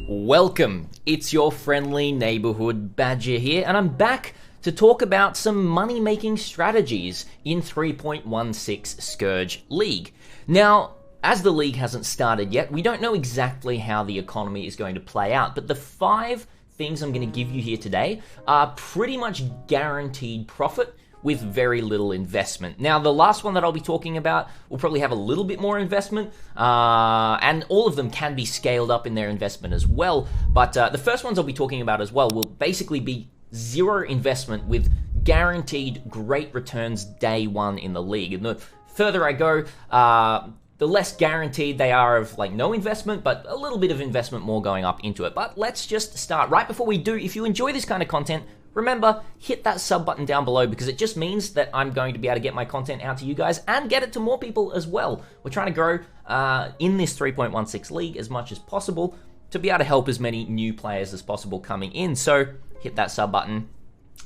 Welcome, it's your friendly neighborhood Badger here, and I'm back to talk about some money-making strategies in 3.16 Scourge League. Now, as the league hasn't started yet, we don't know exactly how the economy is going to play out, but the 5 things I'm going to give you here today are pretty much guaranteed profit with very little investment. Now, the last one that I'll be talking about will probably have a little bit more investment, and all of them can be scaled up in their investment as well, but the first ones I'll be talking about as well will basically be zero investment with guaranteed great returns day one in the league. And the further I go, the less guaranteed they are of like no investment, but a little bit of investment more going up into it. But let's just start. Right before we do, if you enjoy this kind of content, remember, hit that sub button down below because it just means that I'm going to be able to get my content out to you guys and get it to more people as well. We're trying to grow in this 3.16 league as much as possible to be able to help as many new players as possible coming in. So hit that sub button,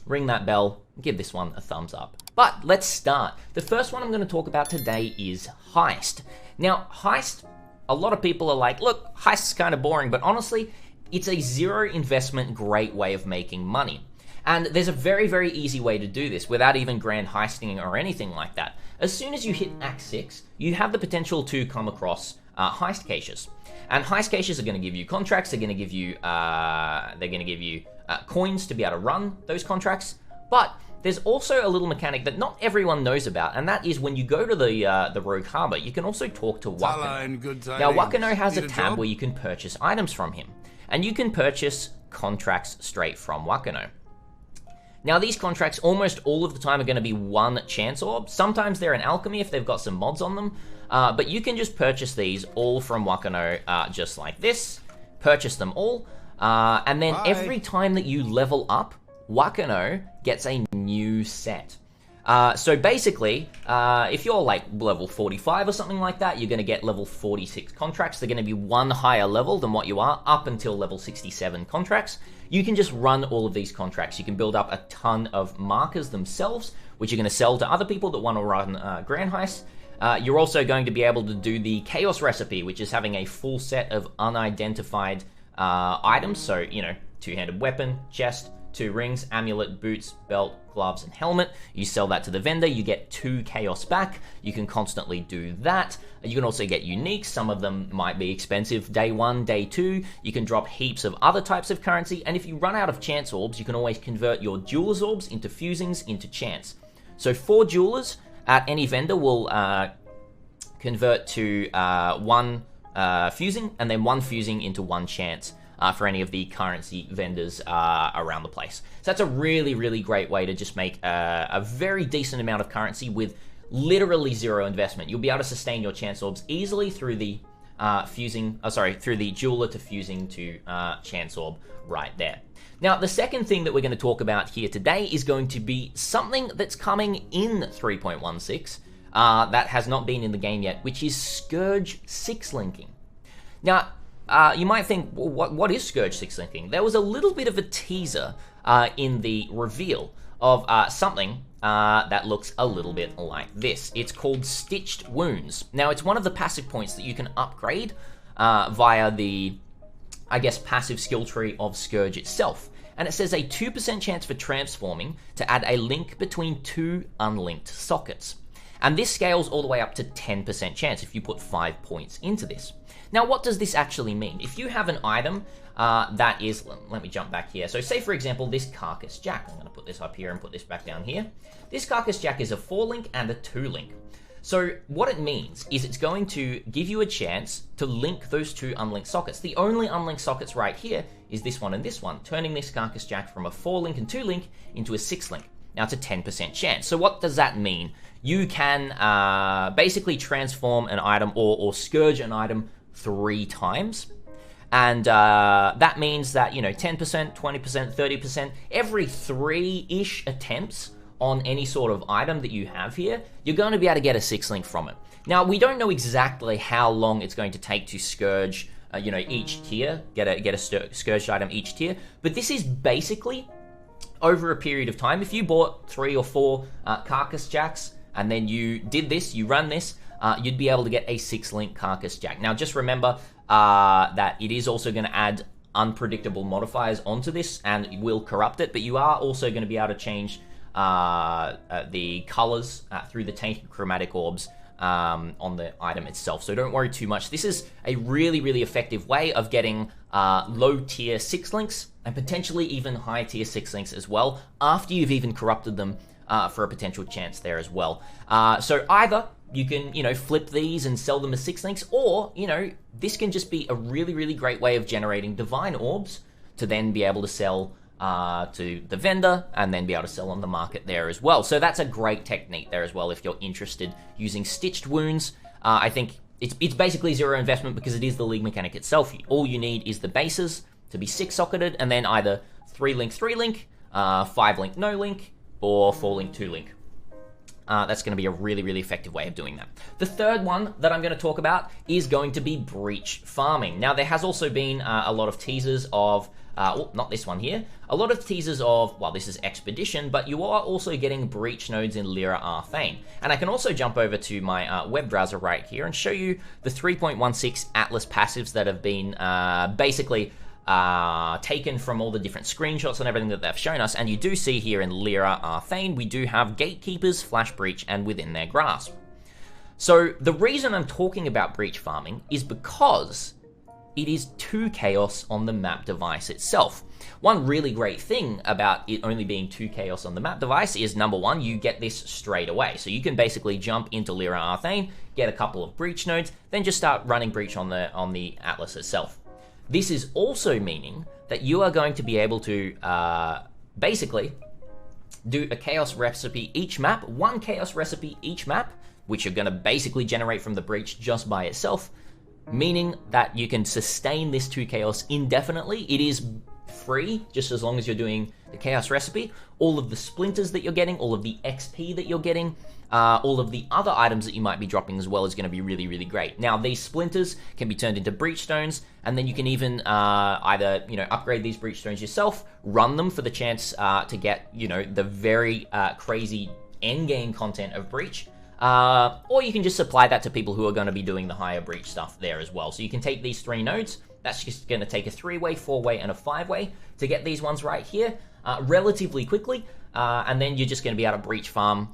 ring that bell, give this one a thumbs up. But let's start. The first one I'm going to talk about today is Heist. Now, Heist, a lot of people are like, look, Heist is kind of boring, but honestly, it's a zero investment great way of making money. And there's a very, very easy way to do this without even grand heisting or anything like that. As soon as you hit Act 6, you have the potential to come across heist caches. And heist caches are going to give you contracts, they're going to give you coins to be able to run those contracts. But there's also a little mechanic that not everyone knows about, and that is when you go to the Rogue Harbor, you can also talk to Wakano. Now, Wakano has a tab where you can purchase items from him, and you can purchase contracts straight from Wakano. Now, these contracts almost all of the time are going to be one chance orb. Sometimes they're an alchemy if they've got some mods on them, but you can just purchase these all from Wakano just like this, purchase them all, and then every time that you level up, Wakano gets a new set. So basically, if you're like level 45 or something like that, you're going to get level 46 contracts. They're going to be one higher level than what you are up until level 67 contracts. You can just run all of these contracts. You can build up a ton of markers themselves, which you're going to sell to other people that want to run Grand Heist. You're also going to be able to do the Chaos Recipe, which is having a full set of unidentified items. So, you know, 2-handed weapon, chest, 2 rings, amulet, boots, belt, gloves, and helmet. You sell that to the vendor, you get 2 chaos back. You can constantly do that. You can also get uniques. Some of them might be expensive day 1, day 2. You can drop heaps of other types of currency, and if you run out of chance orbs, you can always convert your jeweler's orbs into fusings into chance. So 4 jewelers at any vendor will convert to 1 fusing, and then 1 fusing into 1 chance. For any of the currency vendors around the place. So that's a really, really great way to just make a very decent amount of currency with literally zero investment. You'll be able to sustain your chance orbs easily through the through the jeweler to fusing to chance orb right there. Now, the second thing that we're going to talk about here today is going to be something that's coming in 3.16 that has not been in the game yet, which is Scourge 6 linking. Now, you might think, well, what is Scourge 6 linking? There was a little bit of a teaser in the reveal of something that looks a little bit like this. It's called Stitched Wounds. Now, it's one of the passive points that you can upgrade via the, I guess, passive skill tree of Scourge itself. And it says a 2% chance for transforming to add a link between 2 unlinked sockets. And this scales all the way up to 10% chance if you put 5 points into this. Now, what does this actually mean? If you have an item that is, let me jump back here. So say, for example, this Carcass Jack. I'm going to put this up here and put this back down here. This Carcass Jack is a 4-link and a 2-link. So what it means is it's going to give you a chance to link those 2 unlinked sockets. The only unlinked sockets right here is this one and this one, turning this Carcass Jack from a 4-link and 2-link into a 6-link. Now, it's a 10% chance. So what does that mean? You can basically transform an item or Scourge an item 3 times. And that means that, 10%, 20%, 30%, every 3-ish attempts on any sort of item that you have here, you're going to be able to get a 6-link from it. Now, we don't know exactly how long it's going to take to Scourge, each tier, get a Scourged item each tier, but this is basically over a period of time. If you bought 3 or 4 Carcass Jacks, and then you did this, you run this, you'd be able to get a 6-link Carcass Jack. Now, just remember that it is also going to add unpredictable modifiers onto this and will corrupt it, but you are also going to be able to change the colors through the tainted chromatic orbs on the item itself. So don't worry too much. This is a really, really effective way of getting low tier 6 links and potentially even high tier 6 links as well after you've even corrupted them for a potential chance there as well. So either you can, flip these and sell them as 6 links, or, this can just be a really, really great way of generating divine orbs to then be able to sell to the vendor and then be able to sell on the market there as well. So that's a great technique there as well if you're interested using stitched wounds. I think it's basically zero investment because it is the league mechanic itself. All you need is the bases to be 6-socketed and then either 3-link, 3-link, 5-link, no link, or 4-link, 2-link. That's going to be a really, really effective way of doing that. The third one that I'm going to talk about is going to be breach farming. Now, there has also been a lot of teasers of, not this one here, a lot of teasers of, well, this is Expedition, but you are also getting breach nodes in Lyra Arthane. And I can also jump over to my web browser right here and show you the 3.16 Atlas passives that have been basically taken from all the different screenshots and everything that they've shown us. And you do see here in Lyra Arthane, we do have Gatekeepers, Flash Breach, and Within Their Grasp. So the reason I'm talking about breach farming is because it is 2 chaos on the map device itself. One really great thing about it only being 2 chaos on the map device is, number one, you get this straight away. So you can basically jump into Lyra Arthane, get a couple of breach nodes, then just start running breach on the Atlas itself. This is also meaning that you are going to be able to basically do a chaos recipe each map, 1 chaos recipe each map, which you're going to basically generate from the breach just by itself, meaning that you can sustain this 2 chaos indefinitely. It is free just as long as you're doing the chaos recipe. All of the splinters that you're getting, all of the XP that you're getting, all of the other items that you might be dropping as well is going to be really, really great. Now, these splinters can be turned into breach stones, and then you can even either upgrade these breach stones yourself, run them for the chance to get the very crazy end game content of breach, or you can just supply that to people who are going to be doing the higher breach stuff there as well. So you can take these 3 nodes. That's just going to take a 3-way, 4-way, and a 5-way to get these ones right here relatively quickly. And then you're just going to be able to breach farm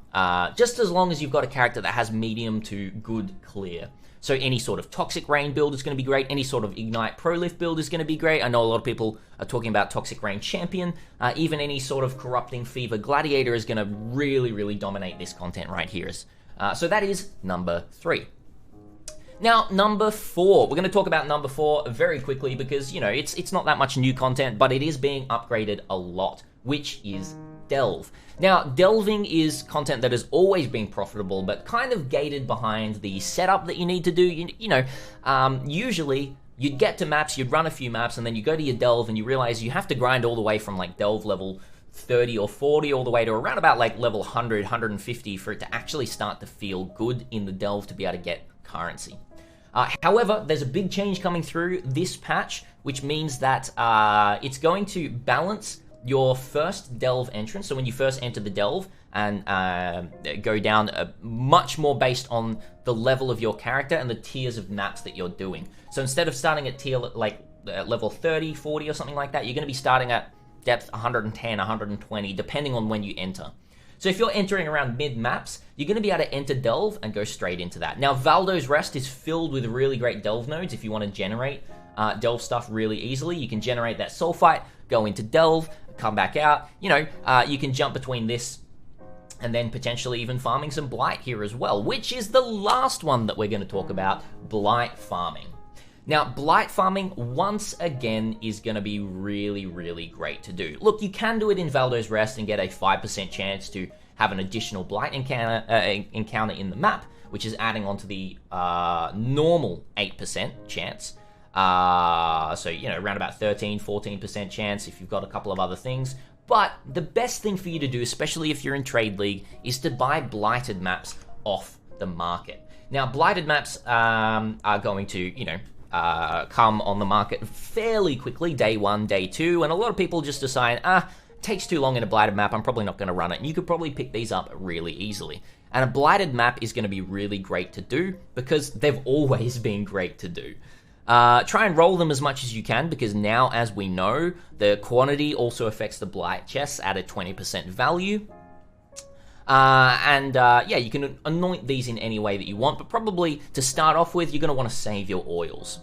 just as long as you've got a character that has medium to good clear. So any sort of Toxic Rain build is going to be great. Any sort of Ignite Prolift build is going to be great. I know a lot of people are talking about Toxic Rain Champion. Even any sort of Corrupting Fever Gladiator is going to really, really dominate this content right here. So that is number 3. Now, number 4. We're going to talk about number 4 very quickly because, it's not that much new content, but it is being upgraded a lot, which is Delve. Now, delving is content that has always been profitable, but kind of gated behind the setup that you need to do. Usually you'd get to maps, you'd run a few maps, and then you go to your delve and you realize you have to grind all the way from like delve level 30 or 40 all the way to around about like level 100, 150 for it to actually start to feel good in the delve to be able to get currency. However, there's a big change coming through this patch, which means that it's going to balance your first delve entrance. So when you first enter the delve and go down much more based on the level of your character and the tiers of maps that you're doing. So instead of starting at tier like level 30, 40 or something like that, you're going to be starting at depth 110, 120, depending on when you enter. So if you're entering around mid-maps, you're going to be able to enter Delve and go straight into that. Now, Valdo's Rest is filled with really great Delve nodes if you want to generate Delve stuff really easily. You can generate that Sulfite, go into Delve, come back out. You can jump between this and then potentially even farming some Blight here as well, which is the last one that we're going to talk about, Blight farming. Now, Blight farming, once again, is going to be really, really great to do. Look, you can do it in Valdo's Rest and get a 5% chance to have an additional Blight encounter in the map, which is adding on to the normal 8% chance. So, around about 13, 14% chance if you've got a couple of other things. But the best thing for you to do, especially if you're in Trade League, is to buy Blighted maps off the market. Now, Blighted maps are going to, come on the market fairly quickly, day 1, day 2, and a lot of people just decide, it takes too long in a Blighted map, I'm probably not going to run it, and you could probably pick these up really easily. And a blighted map is going to be really great to do because they've always been great to do. Try and roll them as much as you can because now, as we know, the quantity also affects the blight chests at a 20% value. Yeah, you can anoint these in any way that you want, but probably to start off with, you're going to want to save your oils.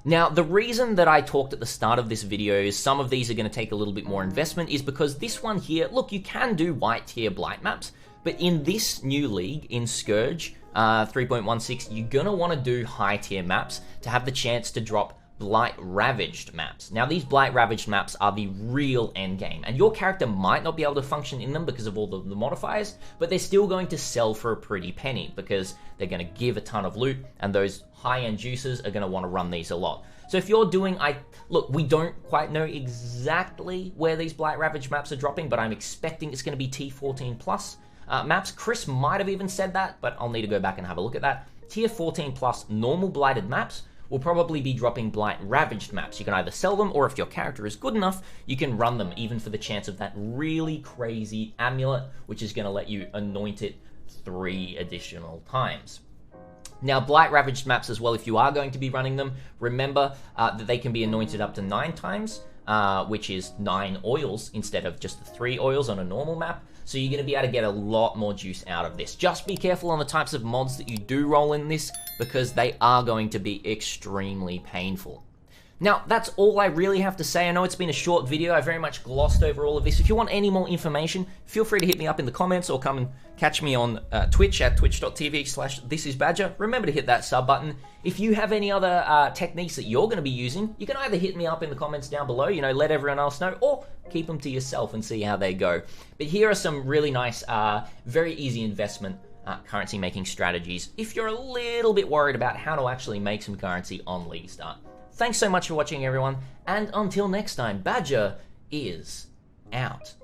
Now, the reason that I talked at the start of this video is some of these are going to take a little bit more investment is because this one here, look, you can do white tier blight maps, but in this new league, in Scourge 3.16, you're going to want to do high tier maps to have the chance to drop Blight Ravaged maps. Now, these Blight Ravaged maps are the real endgame, and your character might not be able to function in them because of all the modifiers, but they're still going to sell for a pretty penny because they're going to give a ton of loot, and those high-end juicers are going to want to run these a lot. So if you're doing, look, we don't quite know exactly where these Blight Ravaged maps are dropping, but I'm expecting it's going to be T14 plus maps. Chris might have even said that, but I'll need to go back and have a look at that. Tier 14 plus normal blighted maps will probably be dropping Blight Ravaged maps. You can either sell them, or if your character is good enough, you can run them, even for the chance of that really crazy amulet, which is going to let you anoint it 3 additional times. Now, Blight Ravaged maps as well, if you are going to be running them, remember that they can be anointed up to 9 times, which is 9 oils instead of just the 3 oils on a normal map. So you're going to be able to get a lot more juice out of this. Just be careful on the types of mods that you do roll in this, because they are going to be extremely painful. Now, that's all I really have to say. I know it's been a short video. I very much glossed over all of this. If you want any more information, feel free to hit me up in the comments or come and catch me on Twitch at twitch.tv/thisisbadger. Remember to hit that sub button. If you have any other techniques that you're going to be using, you can either hit me up in the comments down below, you know, let everyone else know, or keep them to yourself and see how they go. But here are some really nice, very easy investment currency making strategies if you're a little bit worried about how to actually make some currency on League Start. Thanks so much for watching, everyone, and until next time, Badger is out.